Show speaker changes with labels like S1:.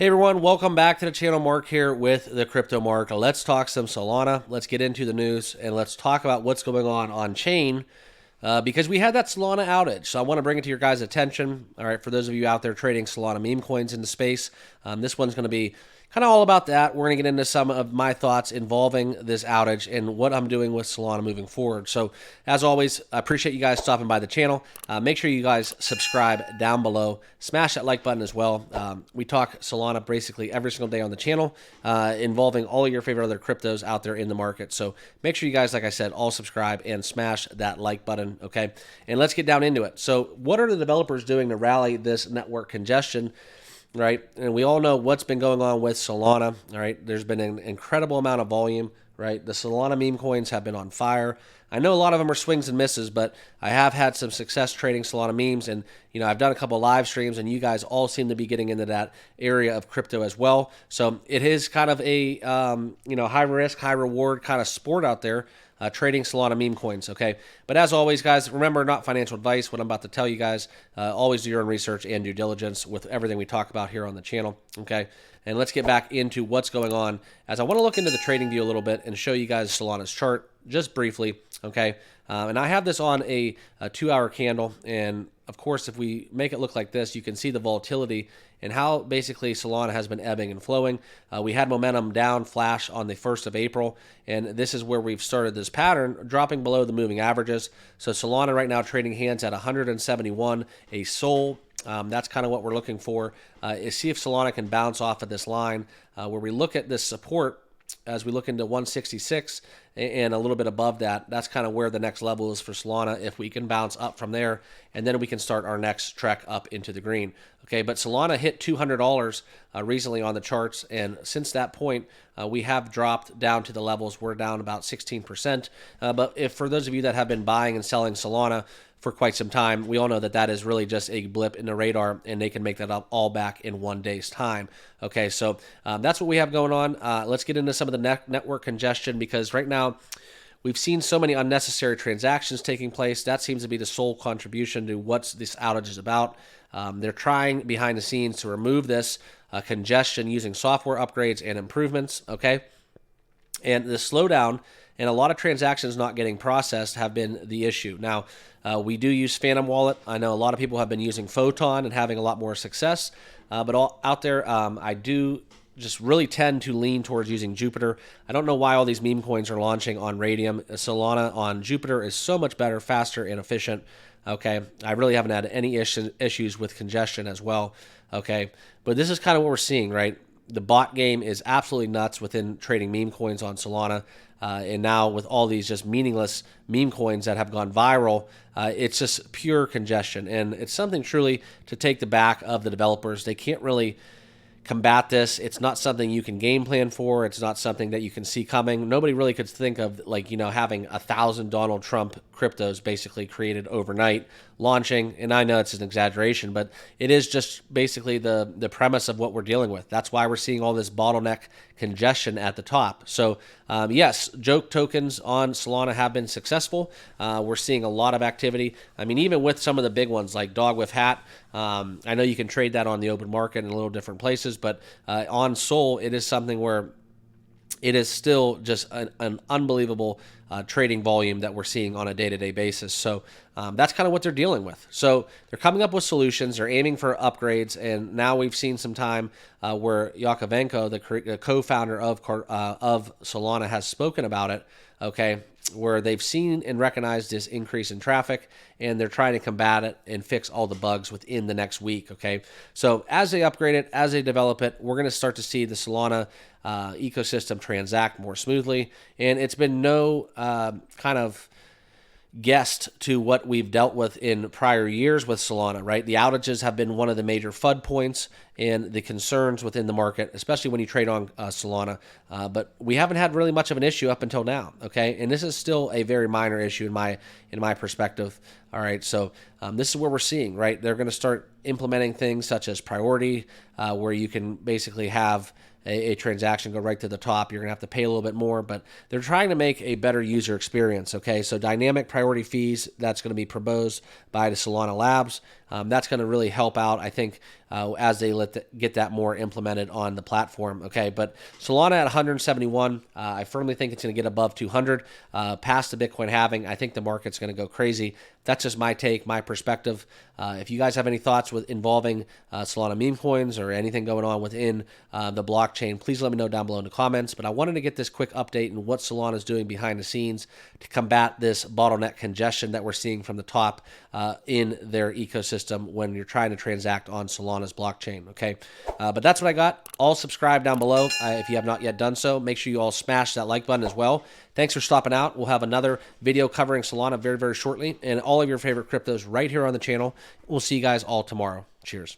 S1: Hey everyone, welcome back to the channel. Mark here with the Crypto Mark. Let's talk some Solana. Let's get into the news and let's talk about what's going on chain because we had that Solana outage. So I want to bring it to your guys' attention. All right, for those of you out there trading Solana meme coins in the space, this one's going to be kind of all about that. We're going to get into some of my thoughts involving this outage and what I'm doing with Solana moving forward. So as always, I appreciate you guys stopping by the channel. Make sure you guys subscribe down below. Smash that like button as well. We talk Solana basically every single day on the channel involving all of your favorite other cryptos out there in the market. So make sure you guys, like I said, all subscribe and smash that like button, okay? And let's get down into it. So what are the developers doing to rally this network congestion? Right, and we all know what's been going on with Solana. All right, there's been an incredible amount of volume. Right, the Solana meme coins have been on fire. I know a lot of them are swings and misses, but I have had some success trading Solana memes, and I've done a couple of live streams, and you guys all seem to be getting into that area of crypto as well. So it is kind of a high risk, high reward kind of sport out there. Trading Solana meme coins, okay? But as always, guys, remember, not financial advice. What I'm about to tell you guys, always do your own research and due diligence with everything we talk about here on the channel, okay? And let's get back into what's going on, as I want to look into the trading view a little bit and show you guys Solana's chart just briefly, okay? And I have this on a 2-hour candle, and of course, if we make it look like this, you can see the volatility and how basically Solana has been ebbing and flowing. We had momentum down flash on the 1st of April, and this is where we've started this pattern, dropping below the moving averages. So Solana right now trading hands at 171 a SOL. That's kind of what we're looking for, is see if Solana can bounce off of this line where we look at this support as we look into 166 and a little bit above that. That's kind of where the next level is for Solana. If we can bounce up from there, and then we can start our next trek up into the green. Okay, but Solana hit $200 recently on the charts, and since that point, we have dropped down to the levels. We're down about 16%. But if for those of you that have been buying and selling Solana for quite some time, we all know that that is really just a blip in the radar, and they can make that up all back in one day's time. Okay, so that's what we have going on. Let's get into some of the network congestion, because right now we've seen so many unnecessary transactions taking place. That seems to be the sole contribution to what this outage is about. They're trying behind the scenes to remove this congestion using software upgrades and improvements, okay? And the slowdown and a lot of transactions not getting processed have been the issue. Now, we do use Phantom Wallet. I know a lot of people have been using Photon and having a lot more success, but out there, I do just really tend to lean towards using Jupiter. I don't know why all these meme coins are launching on Radium. Solana on Jupiter is so much better, faster, and efficient. Okay, I really haven't had any issues with congestion as well. Okay, but this is kind of what we're seeing, right? The bot game is absolutely nuts within trading meme coins on Solana. And now with all these just meaningless meme coins that have gone viral, it's just pure congestion. And it's something truly to take the back of the developers. They can't really combat this. It's not something you can game plan for. It's not something that you can see coming. Nobody really could think of, like, having 1,000 Donald Trump cryptos basically created overnight launching. And I know it's an exaggeration, but it is just basically the premise of what we're dealing with. That's why we're seeing all this bottleneck congestion at the top. So yes, joke tokens on Solana have been successful. We're seeing a lot of activity. I mean, even with some of the big ones like Dog with Hat, I know you can trade that on the open market in a little different places, but on Sol, it is something where it is still just an unbelievable trading volume that we're seeing on a day-to-day basis. So that's kind of what they're dealing with. So they're coming up with solutions. They're aiming for upgrades. And now we've seen some time where Yakovenko, the co-founder of Solana, has spoken about it, okay, where they've seen and recognized this increase in traffic, and they're trying to combat it and fix all the bugs within the next week, okay? So as they upgrade it, as they develop it, we're going to start to see the Solana ecosystem transact more smoothly, and it's been no kind of guessed to what we've dealt with in prior years with Solana, right? The outages have been one of the major FUD points and the concerns within the market, especially when you trade on Solana. But we haven't had really much of an issue up until now, okay? And this is still a very minor issue in my perspective. All right, so this is where we're seeing, right? They're going to start implementing things such as priority, where you can basically have a transaction go right to the top. You're going to have to pay a little bit more, but they're trying to make a better user experience, okay? So dynamic priority fees, that's going to be proposed by the Solana Labs. That's going to really help out, I think, as they get that more implemented on the platform. Okay, but Solana at 171, I firmly think it's going to get above 200, past the Bitcoin halving. I think the market's going to go crazy. That's just my take, my perspective. If you guys have any thoughts involving Solana meme coins or anything going on within the blockchain, please let me know down below in the comments. But I wanted to get this quick update on what Solana is doing behind the scenes to combat this bottleneck congestion that we're seeing from the top in their ecosystem when you're trying to transact on Solana's blockchain. Okay, but that's what I got. All subscribe down below if you have not yet done so. Make sure you all smash that like button as well. Thanks for stopping out. We'll have another video covering Solana very, very shortly, and all of your favorite cryptos right here on the channel. We'll see you guys all tomorrow. Cheers.